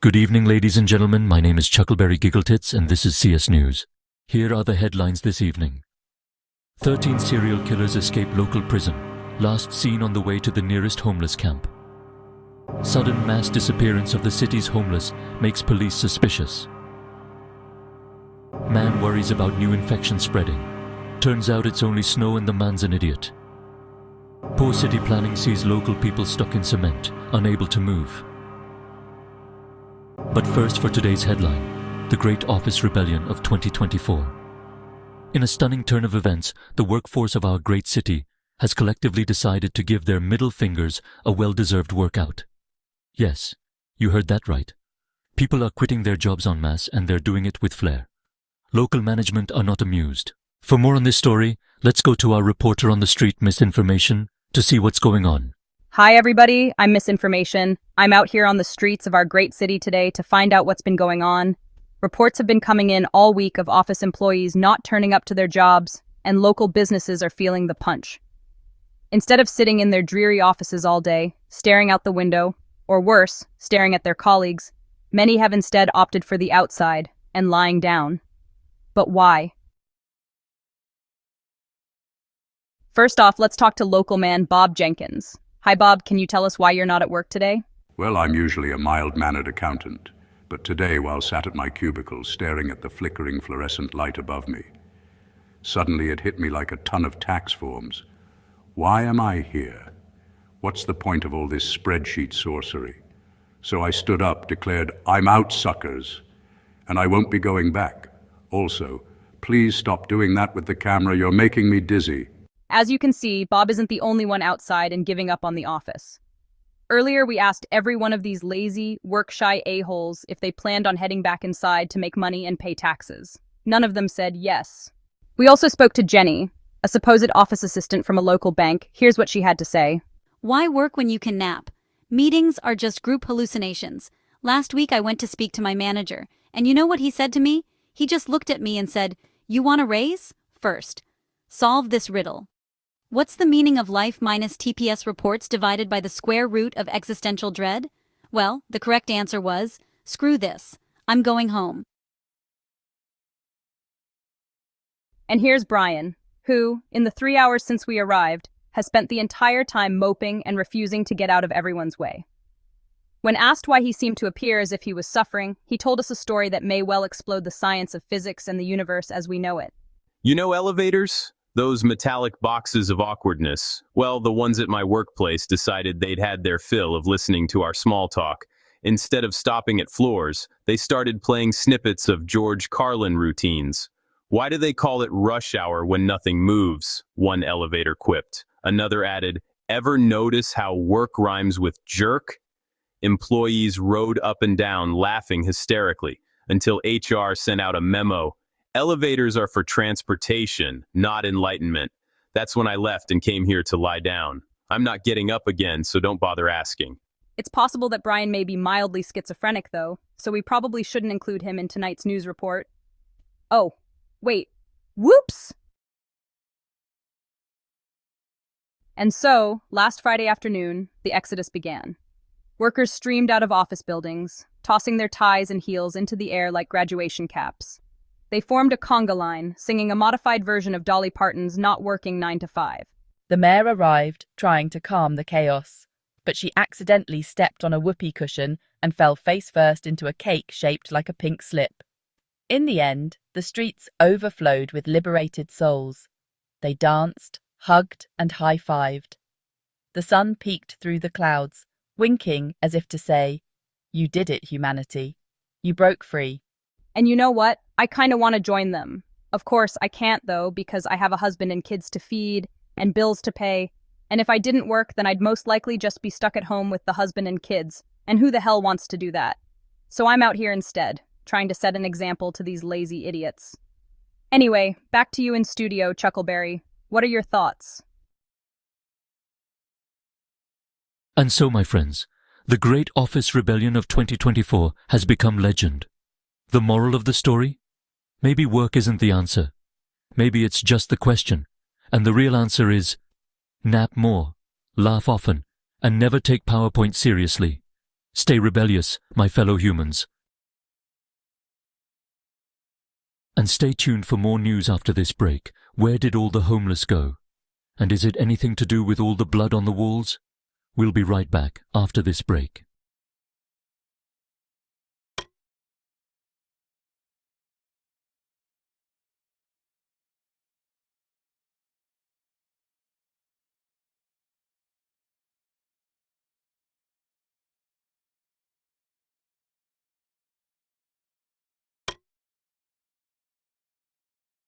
Good evening, ladies and gentlemen. My name is Chuckleberry Giggletits, and this is CS News. Here are the headlines this evening. 13 serial killers escape local prison, last seen on the way to the nearest homeless camp. Sudden mass disappearance of the city's homeless makes police suspicious. Man worries about new infection spreading. Turns out it's only snow and the man's an idiot. Poor city planning sees local people stuck in cement, unable to move. But first for today's headline, the Great Office Rebellion of 2024. In a stunning turn of events, the workforce of our great city has collectively decided to give their middle fingers a well-deserved workout. Yes, you heard that right. People are quitting their jobs en masse, and they're doing it with flair. Local management are not amused. For more on this story, let's go to our reporter on the street, Misinformation, to see what's going on. Hi everybody, I'm Misinformation. I'm out here on the streets of our great city today to find out what's been going on. Reports have been coming in all week of office employees not turning up to their jobs, and local businesses are feeling the punch. Instead of sitting in their dreary offices all day, staring out the window, or worse, staring at their colleagues, many have instead opted for the outside and lying down. But why? First off, let's talk to local man Bob Jenkins. Hi Bob, can you tell us why you're not at work today? Well, I'm usually a mild-mannered accountant, but today, while sat at my cubicle staring at the flickering fluorescent light above me, suddenly it hit me like a ton of tax forms. Why am I here? What's the point of all this spreadsheet sorcery? So I stood up, declared, "I'm out, suckers, and I won't be going back. Also, please stop doing that with the camera, you're making me dizzy." As you can see, Bob isn't the only one outside and giving up on the office. Earlier, we asked every one of these lazy, work-shy a-holes if they planned on heading back inside to make money and pay taxes. None of them said yes. We also spoke to Jenny, a supposed office assistant from a local bank. Here's what she had to say. Why work when you can nap? Meetings are just group hallucinations. Last week I went to speak to my manager, and you know what he said to me? He just looked at me and said, "You want a raise? First, solve this riddle. What's the meaning of life minus TPS reports divided by the square root of existential dread? Well, the correct answer was, screw this. I'm going home." And here's Brian, who, in the 3 hours since we arrived, has spent the entire time moping and refusing to get out of everyone's way. When asked why he seemed to appear as if he was suffering, he told us a story that may well explode the science of physics and the universe as we know it. You know elevators? Those metallic boxes of awkwardness. Well, the ones at my workplace decided they'd had their fill of listening to our small talk. Instead of stopping at floors, they started playing snippets of George Carlin routines. "Why do they call it rush hour when nothing moves?" one elevator quipped. Another added, "Ever notice how work rhymes with jerk?" Employees rode up and down, laughing hysterically, until HR sent out a memo. "Elevators are for transportation, not enlightenment." That's when I left and came here to lie down. I'm not getting up again, so don't bother asking. It's possible that Brian may be mildly schizophrenic, though, so we probably shouldn't include him in tonight's news report. Oh, wait. Whoops! And so, last Friday afternoon, the exodus began. Workers streamed out of office buildings, tossing their ties and heels into the air like graduation caps. They formed a conga line, singing a modified version of Dolly Parton's Not Working 9 to 5. The mayor arrived, trying to calm the chaos, but she accidentally stepped on a whoopee cushion and fell face first into a cake shaped like a pink slip. In the end, the streets overflowed with liberated souls. They danced, hugged, and high-fived. The sun peeked through the clouds, winking as if to say, "You did it, humanity. You broke free." And you know what? I kind of want to join them. Of course, I can't, though, because I have a husband and kids to feed and bills to pay. And if I didn't work, then I'd most likely just be stuck at home with the husband and kids. And who the hell wants to do that? So I'm out here instead, trying to set an example to these lazy idiots. Anyway, back to you in studio, Chuckleberry. What are your thoughts? And so, my friends, the Great Office Rebellion of 2024 has become legend. The moral of the story? Maybe work isn't the answer. Maybe it's just the question. And the real answer is, nap more, laugh often, and never take PowerPoint seriously. Stay rebellious, my fellow humans. And stay tuned for more news after this break. Where did all the homeless go? And is it anything to do with all the blood on the walls? We'll be right back after this break.